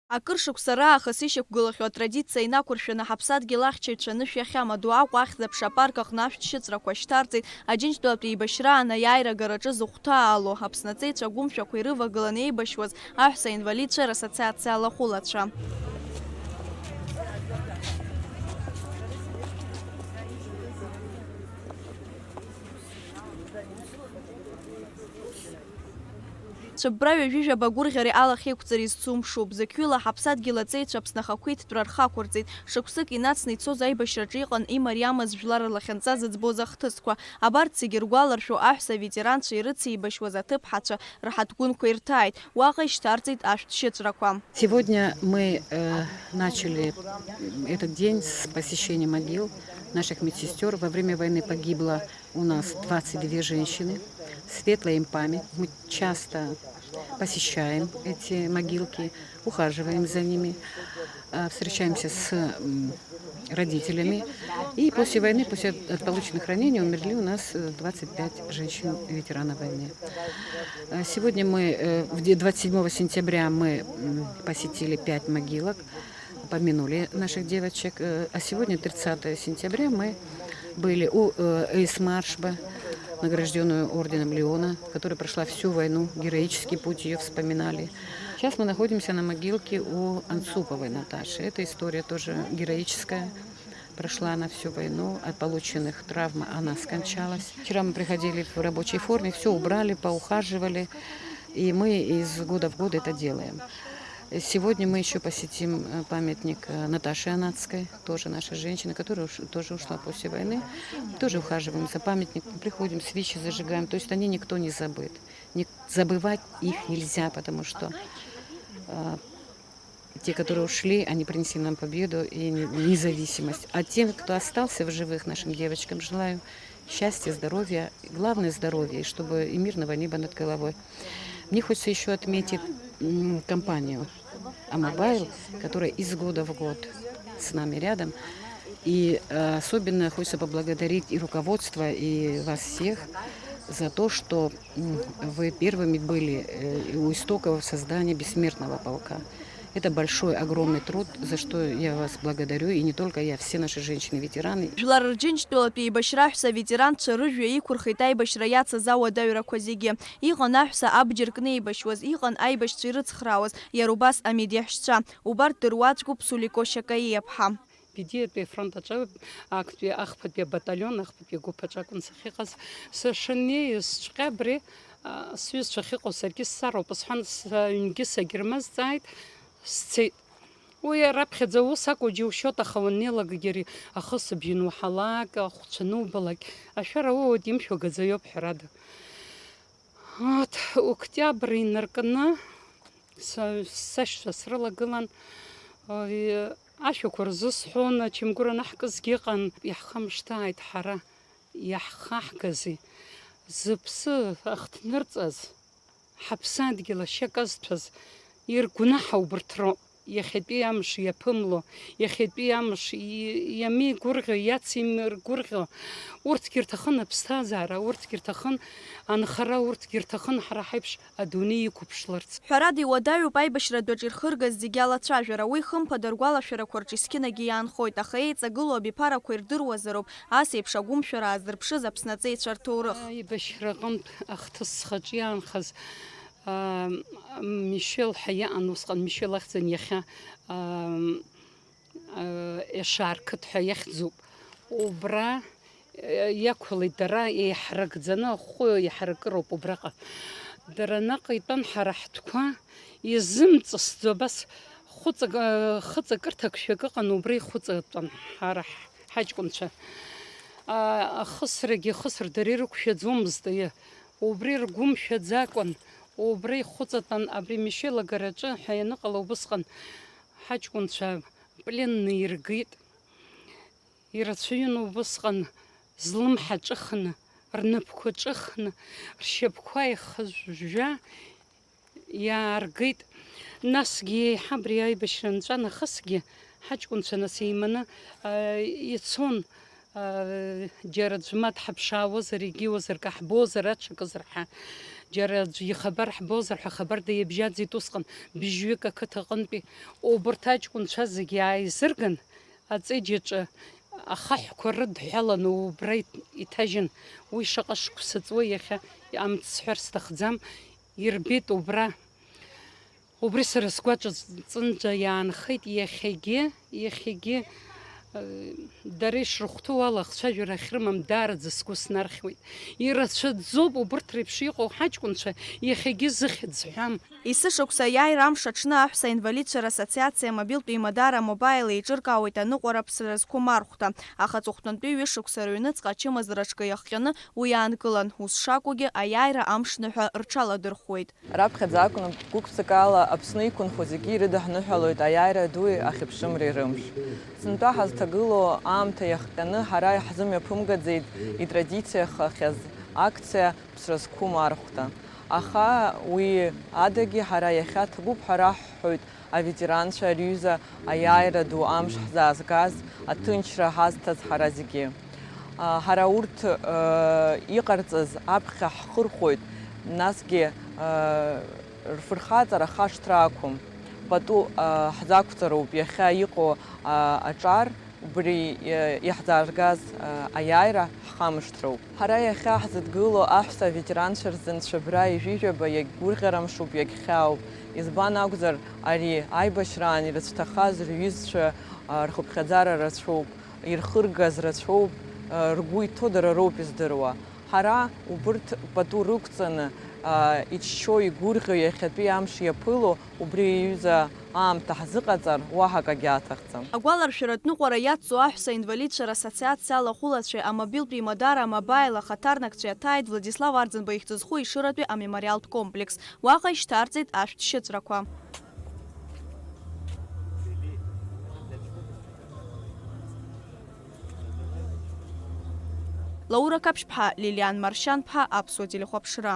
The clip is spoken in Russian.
Акыр шықәса раахыс ишьақәгылахьоу атрадициа инақәыршәаны ҳаԥсадгьыл ахьчаҩцәа анышә иахьама ду Аҟәа ахьӡ-аԥша апарк аҟны ашәҭшьыҵәрақәа шьҭарҵеит. Аџьынџьтәылатәи еибашьра анеиааира агараҿы зыхәҭаало аԥснаҵеицәа агәымшәақәа ирывагыланы еибашьуаз аҳәса-инвалидцәа расоциациа алахәылацәа. Цәыббра ҩажәижәаба агәырӷьареи алахь еиқәҵареи зцумшуп. Зықьҩыла ҳаԥсадгьыл аҵеицәа Аԥсны ахақәиҭтәра рхақәырҵеит. Шықәсык инацны ицоз аибашьраҿы иҟан имариамыз жәлар рлахьынҵа зыӡбоз ахҭысқәа. Абарҭ зегьы ргәаларшәо аҳәса ветеранцәа ирыцеибашьуаз аҭыԥҳацәа раҳаҭгәынқәа ирҭааит. Уаҟа ишьҭарҵеит ашәҭшьыҵәрақәа. Сегодня мы начали этот день с посещения могил наших медсестер. Во время войны погибло у нас 22 женщины. Светлая им память. Мы часто посещаем эти могилки, ухаживаем за ними, встречаемся с родителями. И после войны, после полученных ранений, умерли у нас 25 женщин-ветеранов войны. Сегодня мы, 27 сентября, мы посетили 5 могилок, помянули наших девочек. А сегодня, 30 сентября, мы были у Эйс Маршба, награжденную орденом Леона, которая прошла всю войну, героический путь ее вспоминали. Сейчас мы находимся на могилке у Анцуповой Наташи. Эта история тоже героическая. Прошла она всю войну, от полученных травм она скончалась. Вчера мы приходили в рабочей форме, все убрали, поухаживали, и мы из года в год это делаем. Сегодня мы еще посетим памятник Наташи Анацкой, тоже наша женщина, которая тоже ушла после войны. Тоже ухаживаем за памятником, приходим, свечи зажигаем. То есть они никто не забыт. Забывать их нельзя, потому что те, которые ушли, они принесли нам победу и независимость. А тем, кто остался в живых, нашим девочкам, желаю счастья, здоровья, главное здоровье, и чтобы и мирного неба над головой. Мне хочется еще отметить компанию Амобайл, которая из года в год с нами рядом. И особенно хочется поблагодарить и руководство, и вас всех за то, что вы первыми были у истоков создания бессмертного полка. Это большой, огромный труд, за что я вас благодарю, и не только я, все наши женщины-ветераны. Жәлар рџьынџьтәылатәи еибашьра аҳәса ветеранцәа рыжәҩа иқәырхеит аибашьра иацыз ауадаҩрақәа зегьы. Иҟан аҳәса абџьар кны еибашьуаз, иҟан аибашьцәа ирыцхраауаз, иара убас амедиаҳәшьцәа. Убарҭ дыруаӡәкуп Сулико Шьакаиаԥҳа. Бедиатәи фронт аҿы актәи ахԥатәи абаталион, ахԥатәи агәыԥ аҿы акәын сахьыҟаз. Сышнеизҵәҟьа абри сҩызцәа ахьыҟоу саргьы сцароуп сҳәан, сыҩнгьы сагьырмазҵааит, сцеит. Уи раԥхьаӡа ус акәу џьушьоит, аха уаннеилагагьы ари ахысыбжьы нуаҳалак, ахәцәа нубалак, ашәара уауеит имшәо гаӡаҩуп ҳәарада. Октиабр инаркны сашьцәа срылагылан, ашәақәа рзысҳәон, ачамгәыр анаҳкызгьы ыҟан, иаҳхамышҭааит ҳара, иаҳхаҳгази. Зыԥсы ахҭнырҵаз, ҳаԥсадгьыл ашьак азҭәаз, иргәнаҳа убарҭ роуп. Иахьатәи амш иаԥымло, иахьатәи амш иамеигәырӷьо, иацимыргәырӷьо, урҭгьы рҭахын аԥсҭазаара, урҭгьы рҭахын анхара, урҭгьы рҭахын ҳара ҳаиԥш адунеи иқәыԥшларц. Ҳәарада иуадаҩуп аибашьратә ирхыргаз зегьы алацәажәара. Уи хымԥада ргәалашәарақәа рҿы иаанхоит, аха еиҵагылоу абиԥарақәа ирдыруазароуп ас еиԥш агәымшәара аазырԥшыз аԥснаҵеицәа рҭоурых. Аибашьраҟынтә ахҭыс схаҿы иаанхаз Мишел ҳәа усҟан, Мишел ахьӡын иахьа Ешар қыҭҳәа иахьӡуп. Убра иақәлеит дара еиҳаракӡаны, ахәы иаҳаракыроуп убраҟа. Дара наҟа итәан ҳара ҳтәқәа изымҵысӡо, абас хыҵакырҭак шәак ыҟан, убра ихәыҵатәан ҳара ҳаҷкәынцәа. Ахысрагьы хысыр дара ирықәшәаӡомызт, убра иргәымшәаӡакәан. Убра ихәыҵатәан абри Мишел агараҿы ҳәа ианыҟала убысҟан ҳаҷкәынцәа пленны иргеит. Ирацәаҩын убысҟан злымҳа ҿыхны, рнапқәа ҿыхны, ршьапқәа ихыжәжәа иааргеит. Насгьы еиҳа абри аибашьра нҵәа нахысгьы ҳаҷкәынцәа нас еиманы ицон, џьара ӡәма дҳаԥшаауазар, егьиуазар, каҳбозар, аҽакызар ҳәа. џьара аӡә ихабар ҳбозар ҳәа ахабар даиабжьаӡеит усҟан быжьҩык ақыҭа аҟынтәи убарҭ аҷкәынцәа зегьы ааизырган аҵеџьаҿы ахаҳәқәа рыдҳәаланы убра иҭажьын. Уи шаҟа шықәса ҵуа иахьа амц сҳәар сҭахӡам, ирбеит убра. Убри сара сгәаҿ ҵынӡа иаанхеит иахьагьы дара ишрыхәҭоу ала ахцәажәара ахьрымам даараӡа сгәы снархьуеит. Ирацәаӡоуп убарҭ реиԥш иҟоу ҳаҷкәынцәа иахьагьы зыхьӡ ҳәам. Есышықәса аиааира амш аҽны аҳәса инвалидцәа расоциациа мобилтә еимадара мобаил еиҿыркаауеит аныҟәара ԥсра зқәым архәҭа. Аха аҵыхәтәантәи ҩышықәса рыҩныҵҟа ачымазараҿкы иахҟьаны уи аанкылан. Ус шакәугьы аиааира амшныҳәа рҽаладырхәуеит. Раԥхьаӡа акәны гәык-ԥсык ала Аԥсны иқәынхо зегьы ирыдаҳныҳәалоит аиааира дуи ахьыԥшымреи рымш. Сынтәа ҳазҭагылоу аамҭа иахҟьаны ҳара иаҳзымҩаԥымгаӡеит итрадициахахьаз акциа ԥсра зқәым архәҭа. Аха уи адагьы ҳара иахьа ҭабуп ҳәа раҳҳәоит аветеранцәа рҩыза аиааира ду амш ҳзаазгаз, аҭынчра ҳазҭаз ҳара зегьы. Ҳара урҭ иҟарҵаз аԥхьа ҳхырхәоит, насгьы рфырхаҵара хашҭра ақәым. Пату ҳзақәҵароуп иахьа иҟоу аҿар, убри иаҳзааргаз аиааира ҳхамышҭроуп. Ҳара иахьа ҳзыдгылоу аҳәса аветеранцәа рзы нцәабра ижәижәаба иагьгәырӷьарамшуп, иагьхьаауп. Избан акәзар, ари аибашьраан ирыцәҭахаз рҩызцәа рхыԥхьаӡара рацәоуп, ирхыргаз рацәоуп, ргәы иҭоу дара роуп издыруа. Ҳара убырҭ пату рықәҵаны иччо игәырӷьо иахьатәи амш иаԥыло, убри иҩыза аамҭа ҳзыҟаҵар, уаҳа акагьы аҭахӡам. Агәаларшәаратә ныҟәара иацҵо аҳәса инвалидцәа расоциациа алахәылацәеи амобилтә еимадара амобаил ахаҭарнакцәеи аҭааит Владислав Арӡынба ихьӡызху Ишыратәи амемориалтә комплекс. Уаҟа ишьҭарҵеит ашәҭ шьыҵәрақәа. Лаура Каԥшьԥҳа, Лилиан Маршьанԥҳа, Аԥсуа телехәаԥшра.